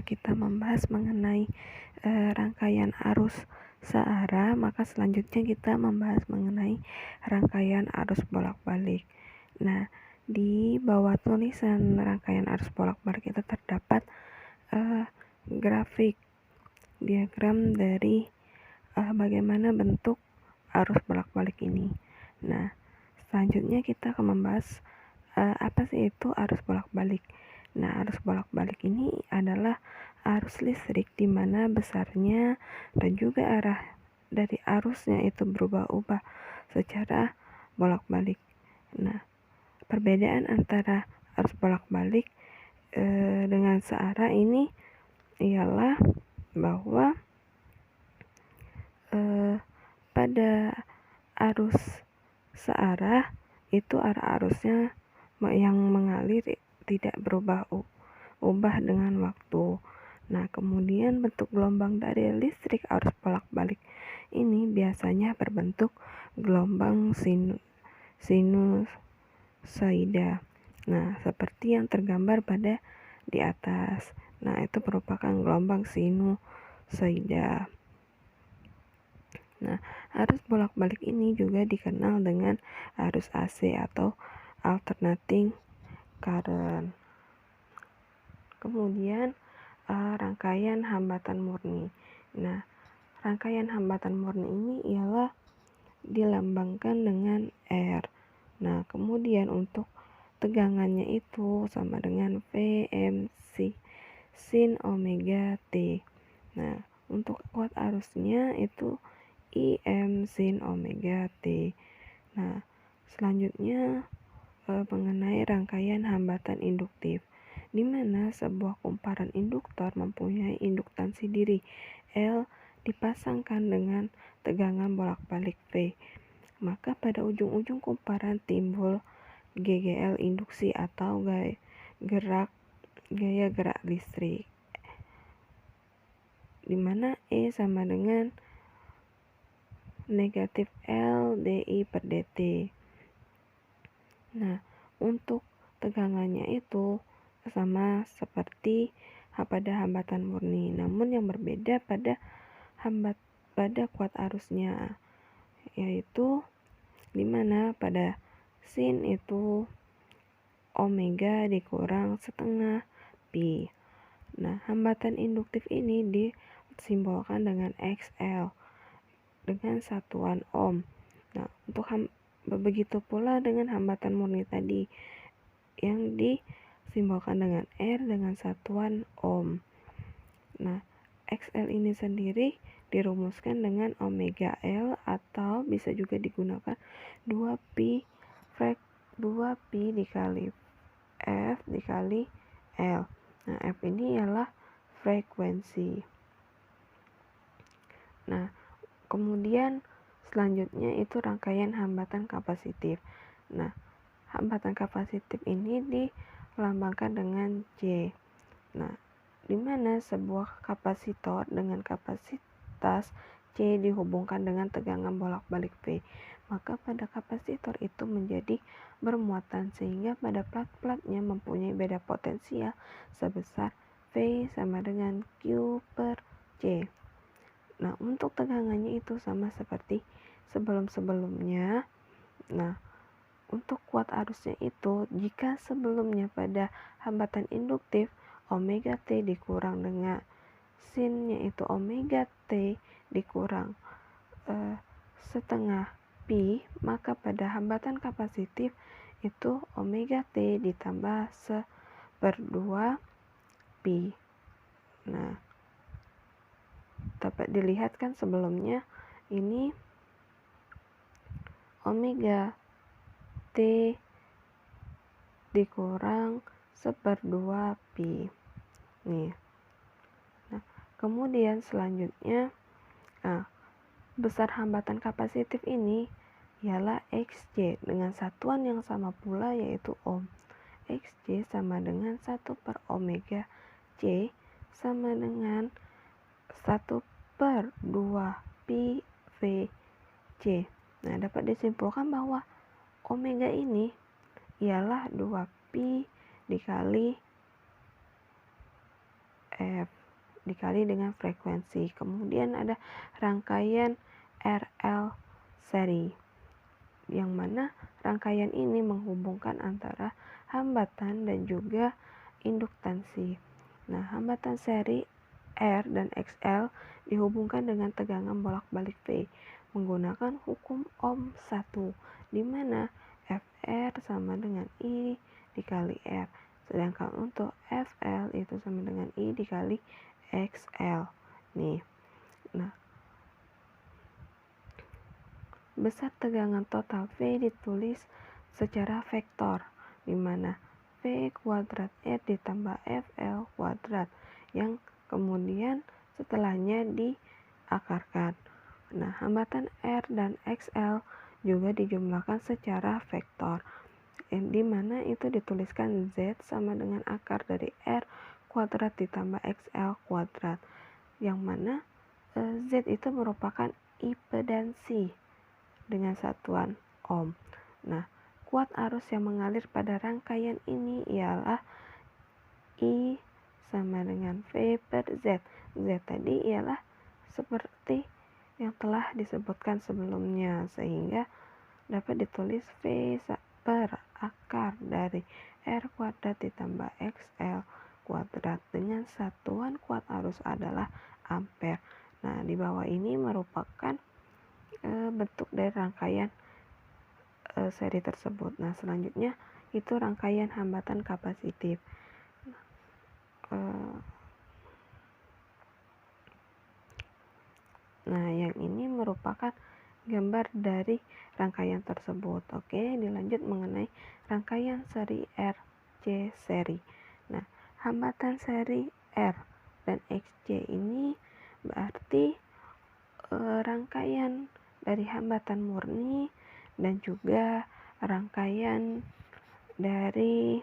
setelah kita membahas mengenai rangkaian arus searah, maka selanjutnya kita membahas mengenai rangkaian arus bolak-balik. Nah, di bawah tulisan rangkaian arus bolak-balik itu terdapat grafik diagram dari bagaimana bentuk arus bolak-balik ini. Nah, selanjutnya kita akan membahas apa sih itu arus bolak-balik. Nah, arus bolak-balik ini adalah arus listrik di mana besarnya dan juga arah dari arusnya itu berubah-ubah secara bolak-balik. Nah, perbedaan antara arus bolak-balik dengan searah ini ialah bahwa pada arus searah itu arah arusnya yang mengalir tidak berubah dengan waktu. Nah, kemudian bentuk gelombang dari listrik arus bolak-balik ini biasanya berbentuk gelombang sinusoida. Nah, seperti yang tergambar pada di atas. Nah, itu merupakan gelombang sinusoida. Nah, arus bolak-balik ini juga dikenal dengan arus AC atau alternating current. Kemudian rangkaian hambatan murni. Nah, rangkaian hambatan murni ini ialah dilambangkan dengan R. Nah, kemudian untuk tegangannya itu sama dengan Vm sin omega T. Nah, untuk kuat arusnya itu Im sin omega T. Nah, selanjutnya mengenai rangkaian hambatan induktif, di mana sebuah kumparan induktor mempunyai induktansi diri L dipasangkan dengan tegangan bolak-balik V. Maka pada ujung-ujung kumparan timbul GGL induksi atau gaya gerak listrik, di mana E sama dengan negatif L dI per dt. Nah, untuk tegangannya itu sama seperti pada hambatan murni, namun yang berbeda pada kuat arusnya, yaitu dimana pada sin itu omega dikurang setengah pi. Nah, hambatan induktif ini disimbolkan dengan XL dengan satuan ohm. Nah, untuk begitu pula dengan hambatan murni tadi yang disimbolkan dengan R dengan satuan ohm. Nah, XL ini sendiri dirumuskan dengan omega L atau bisa juga digunakan 2pi dikali F dikali L. Nah, F ini ialah frekuensi. Nah, kemudian selanjutnya itu rangkaian hambatan kapasitif. Nah, hambatan kapasitif ini dilambangkan dengan J. Nah, di mana sebuah kapasitor dengan kapasitas C dihubungkan dengan tegangan bolak-balik V. Maka pada kapasitor itu menjadi bermuatan sehingga pada plat-platnya mempunyai beda potensial sebesar V sama dengan Q per C. Nah, untuk tegangannya itu sama seperti sebelum-sebelumnya. Nah, untuk kuat arusnya itu, jika sebelumnya pada hambatan induktif omega T dikurang dengan sinnya itu omega T dikurang setengah pi, maka pada hambatan kapasitif itu omega T ditambah 1/2 pi. Nah, dapat dilihat kan sebelumnya ini omega T dikurang 1/2 pi. Nih. Nah, kemudian selanjutnya besar hambatan kapasitif ini ialah XC dengan satuan yang sama pula yaitu ohm. XC sama dengan 1/omega C sama dengan 1/2 pi VC. Nah, dapat disimpulkan bahwa omega ini ialah 2 pi dikali F dikali dengan frekuensi. Kemudian ada rangkaian RL seri, yang mana rangkaian ini menghubungkan antara hambatan dan juga induktansi. Nah, hambatan seri R dan XL dihubungkan dengan tegangan bolak-balik V menggunakan hukum Ohm 1, di mana FR sama dengan I dikali R. Sedangkan untuk FL itu sama dengan I dikali XL. Nah, besar tegangan total V ditulis secara vektor, di mana V kuadrat R ditambah FL kuadrat, yang kemudian setelahnya diakarkan. Nah, hambatan R dan XL juga dijumlahkan secara vektor, di mana itu dituliskan Z sama dengan akar dari R kuadrat ditambah XL kuadrat, yang mana Z itu merupakan impedansi dengan satuan ohm. Nah, kuat arus yang mengalir pada rangkaian ini ialah I sama dengan V per Z. Z tadi ialah seperti yang telah disebutkan sebelumnya, sehingga dapat ditulis V per akar dari R kuadrat ditambah XL kuadrat dengan satuan kuat arus adalah ampere. Nah, di bawah ini merupakan bentuk dari rangkaian seri tersebut. Nah, selanjutnya itu rangkaian hambatan kapasitif. Nah, yang ini merupakan gambar dari rangkaian tersebut. Oke, dilanjut mengenai rangkaian seri RC seri. Nah, hambatan seri R dan XC ini berarti rangkaian dari hambatan murni dan juga rangkaian dari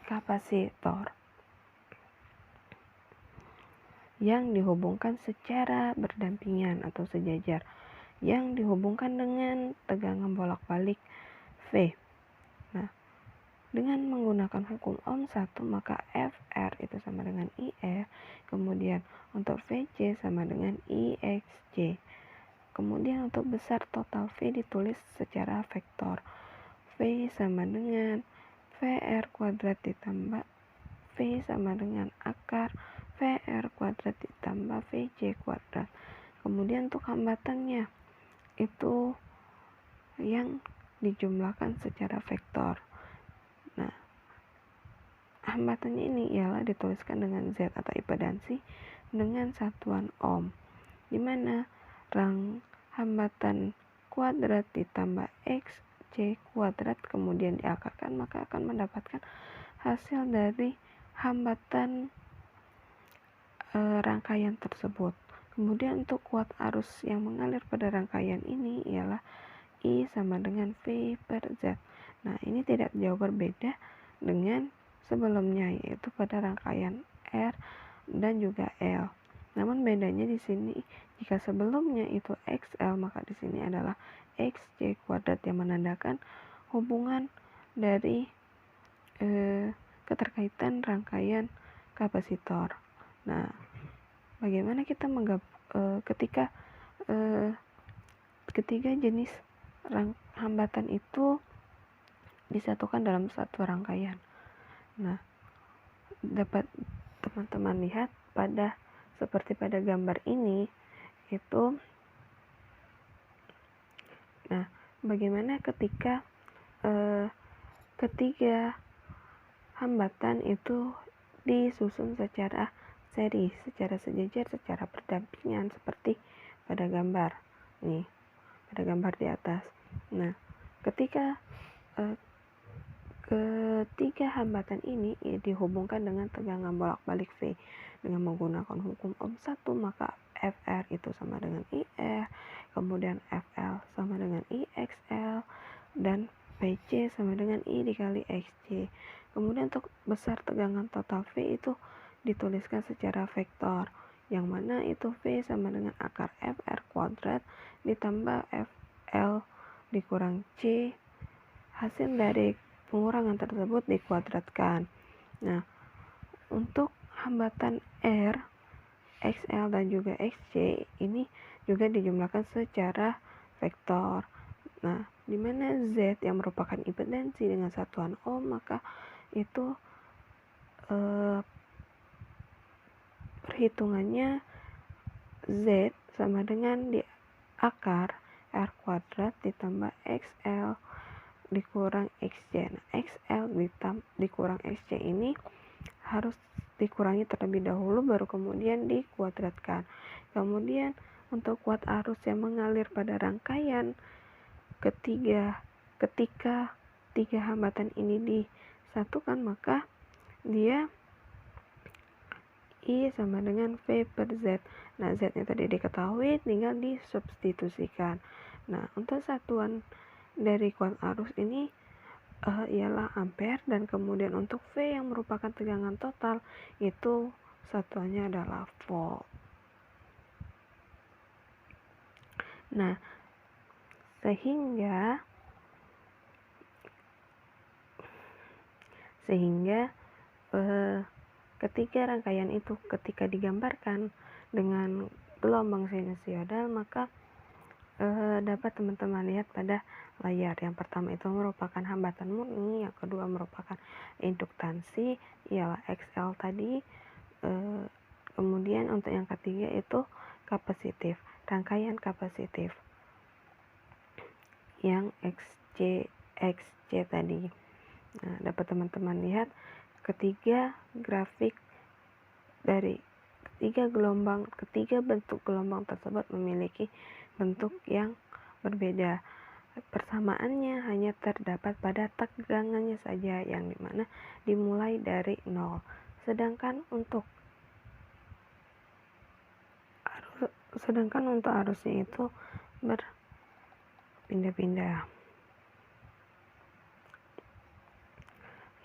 kapasitor yang dihubungkan secara berdampingan atau sejajar, yang dihubungkan dengan tegangan bolak-balik V. Nah, dengan menggunakan hukum Ohm 1, maka FR itu sama dengan IR, kemudian untuk VC sama dengan IXC. Kemudian untuk besar total V ditulis secara vektor. V sama dengan VR kuadrat ditambah V sama dengan akar VR kuadrat ditambah VC kuadrat. Kemudian untuk hambatannya itu yang dijumlahkan secara vektor. Nah, hambatannya ini ialah dituliskan dengan Z atau impedansi dengan satuan ohm, di mana hambatan kuadrat ditambah XC kuadrat kemudian diakarkan, maka akan mendapatkan hasil dari hambatan rangkaian tersebut. Kemudian untuk kuat arus yang mengalir pada rangkaian ini ialah I sama dengan V per Z. Nah, ini tidak jauh berbeda dengan sebelumnya, yaitu pada rangkaian R dan juga L. Namun bedanya di sini, jika sebelumnya itu XL, maka di sini adalah XC kuadrat yang menandakan hubungan dari keterkaitan rangkaian kapasitor. Nah, bagaimana kita ketika ketiga jenis hambatan itu disatukan dalam satu rangkaian? Nah, dapat teman-teman lihat seperti pada gambar ini itu. Nah, bagaimana ketika ketiga hambatan itu disusun secara seri, secara sejajar, secara berdampingan seperti pada gambar pada gambar di atas. Nah, ketika ketiga hambatan ini dihubungkan dengan tegangan bolak-balik V dengan menggunakan hukum Ohm 1, maka FR itu sama dengan IR, kemudian FL sama dengan IXL, dan PC sama dengan I dikali XC. Kemudian untuk besar tegangan total V itu dituliskan secara vektor, yang mana itu V sama dengan akar FR kuadrat ditambah FL dikurang C. Hasil dari pengurangan tersebut dikuadratkan. Nah, untuk hambatan R, XL dan juga XC ini juga dijumlahkan secara vektor. Nah, di mana Z yang merupakan impedansi dengan satuan ohm, maka itu perhitungannya Z sama dengan di akar R kuadrat ditambah XL dikurang XC. Nah, XL dikurang XC ini harus dikurangi terlebih dahulu, baru kemudian dikuadratkan. Kemudian untuk kuat arus yang mengalir pada rangkaian ketika tiga hambatan ini disatukan, maka dia I sama dengan V per Z. Nah, Z nya tadi diketahui, tinggal disubstitusikan. Nah, untuk satuan dari kuat arus ini ialah ampere, dan kemudian untuk V yang merupakan tegangan total itu satuannya adalah volt. Nah, sehingga ketika rangkaian itu ketika digambarkan dengan gelombang sinusoidal, maka dapat teman-teman lihat pada layar. Yang pertama itu merupakan hambatan murni, yang kedua merupakan induktansi ialah XL tadi, kemudian untuk yang ketiga itu kapasitif, rangkaian kapasitif yang XC tadi. Nah, dapat teman-teman lihat ketiga grafik dari ketiga bentuk gelombang tersebut memiliki bentuk yang berbeda. Persamaannya hanya terdapat pada tegangannya saja, yang dimana dimulai dari 0. Sedangkan untuk arusnya itu berpindah-pindah.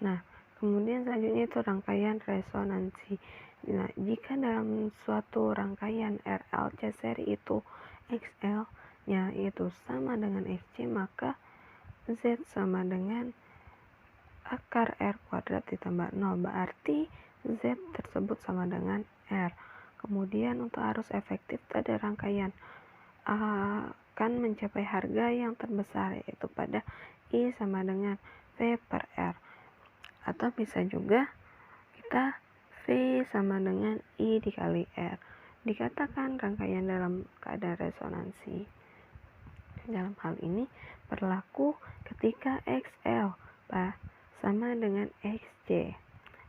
Nah, kemudian selanjutnya itu rangkaian resonansi. Nah, jika dalam suatu rangkaian RLC seri itu XL nya itu sama dengan XC, maka Z sama dengan akar R kuadrat ditambah 0, berarti Z tersebut sama dengan R. Kemudian untuk arus efektif pada rangkaian akan mencapai harga yang terbesar, yaitu pada I sama dengan V per R. Atau bisa juga kita V sama dengan I dikali R. Dikatakan rangkaian dalam keadaan resonansi. Dalam hal ini berlaku ketika XL sama dengan XC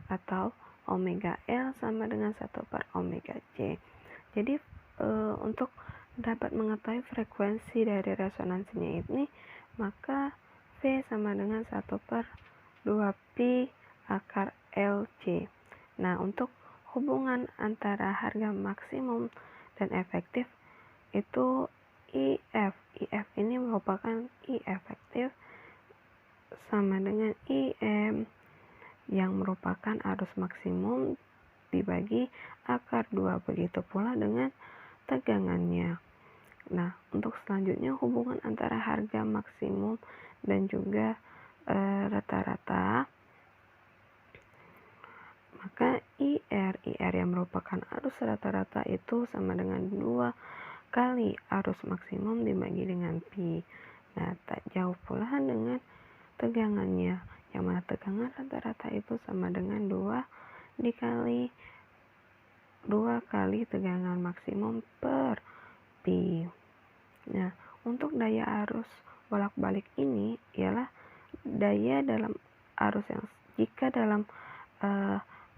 atau omega L sama dengan 1 per omega C. Jadi untuk dapat mengetahui frekuensi dari resonansinya ini, maka V sama dengan 1 per 2pi akar LC. Nah, untuk hubungan antara harga maksimum dan efektif itu IF ini merupakan I efektif sama dengan IM yang merupakan arus maksimum dibagi akar 2. Begitu pula dengan tegangannya. Nah, untuk selanjutnya hubungan antara harga maksimum dan juga rata-rata, maka IR yang merupakan arus rata-rata itu sama dengan 2 kali arus maksimum dibagi dengan pi. Nah, tak jauh pula dengan tegangannya, yang mana tegangan rata-rata itu sama dengan 2 kali tegangan maksimum per pi. Nah, untuk daya arus bolak-balik ini ialah daya dalam arus yang jika dalam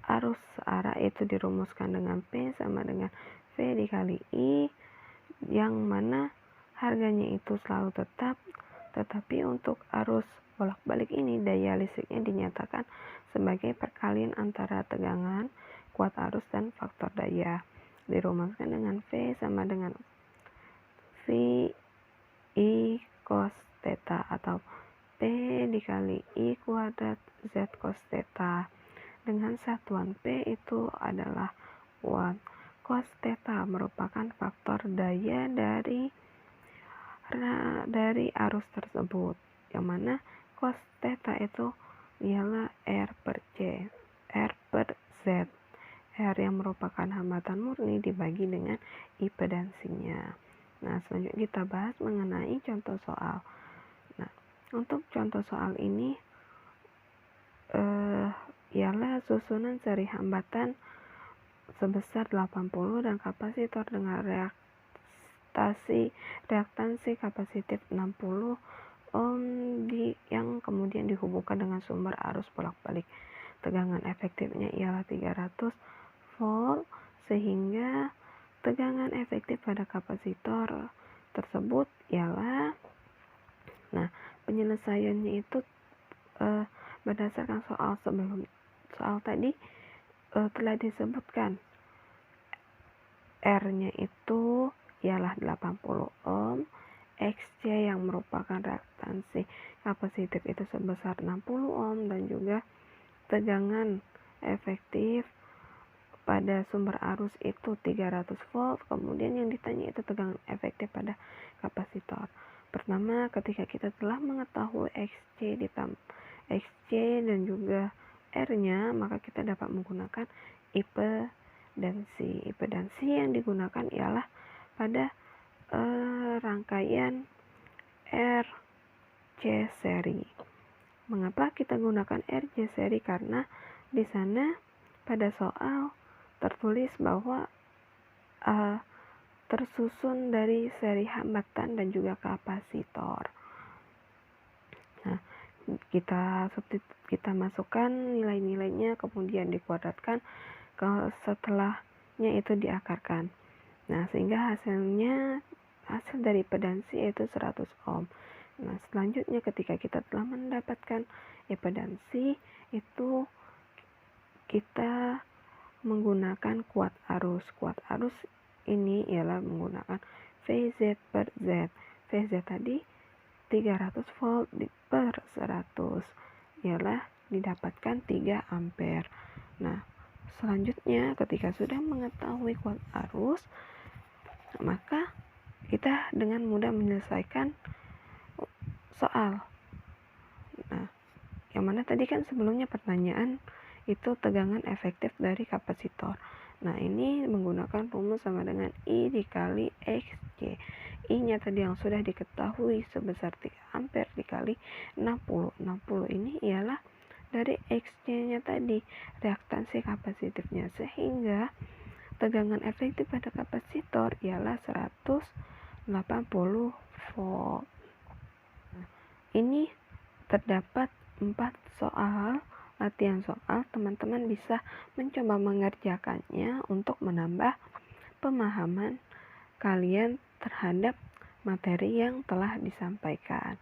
arus searah itu dirumuskan dengan P sama dengan V dikali I, yang mana harganya itu selalu tetap, tetapi untuk arus bolak-balik ini daya listriknya dinyatakan sebagai perkalian antara tegangan, kuat arus, dan faktor daya. Dirumuskan dengan V sama dengan V I cos theta atau P dikali I kuadrat Z cos theta, dengan satuan P itu adalah watt. Cos theta merupakan faktor daya dari arus tersebut, yang mana cos theta itu ialah R per Z. R yang merupakan hambatan murni dibagi dengan impedansinya. Nah, selanjutnya kita bahas mengenai contoh soal. Nah, untuk contoh soal ini ialah susunan seri hambatan sebesar 80 dan kapasitor dengan reaktansi kapasitif 60 ohm yang kemudian dihubungkan dengan sumber arus bolak-balik. Tegangan efektifnya ialah 300 volt, sehingga tegangan efektif pada kapasitor tersebut ialah, nah, penyelesaiannya itu berdasarkan soal tadi telah disebutkan R-nya itu ialah 80 ohm, Xc yang merupakan reaktansi kapasitif itu sebesar 60 ohm, dan juga tegangan efektif pada sumber arus itu 300 volt. Kemudian yang ditanya itu tegangan efektif pada kapasitor. Pertama, ketika kita telah mengetahui Xc dan juga R-nya, maka kita dapat menggunakan impedansi. Impedansi yang digunakan ialah pada rangkaian RC seri. Mengapa kita gunakan RC seri? Karena di sana pada soal tertulis bahwa tersusun dari seri hambatan dan juga kapasitor. Nah, kita masukkan nilai-nilainya, kemudian dikuadratkan, setelahnya itu diakarkan. Nah, sehingga hasil dari impedansi yaitu 100 ohm. Nah, selanjutnya ketika kita telah mendapatkan impedansi itu, kita menggunakan kuat arus. Kuat arus ini ialah menggunakan VZ per Z. VZ tadi 300 volt per 100 ialah didapatkan 3 ampere. Nah, selanjutnya ketika sudah mengetahui kuat arus, maka kita dengan mudah menyelesaikan soal. Nah, yang mana tadi kan sebelumnya pertanyaan itu tegangan efektif dari kapasitor. Nah, ini menggunakan rumus sama dengan I dikali Xc. I-nya tadi yang sudah diketahui sebesar 3 ampere dikali 60. 60 ini ialah dari Xc-nya tadi, reaktansi kapasitifnya, sehingga tegangan efektif pada kapasitor ialah 180 volt. Ini terdapat 4 soal, latihan soal. Teman-teman bisa mencoba mengerjakannya untuk menambah pemahaman kalian terhadap materi yang telah disampaikan.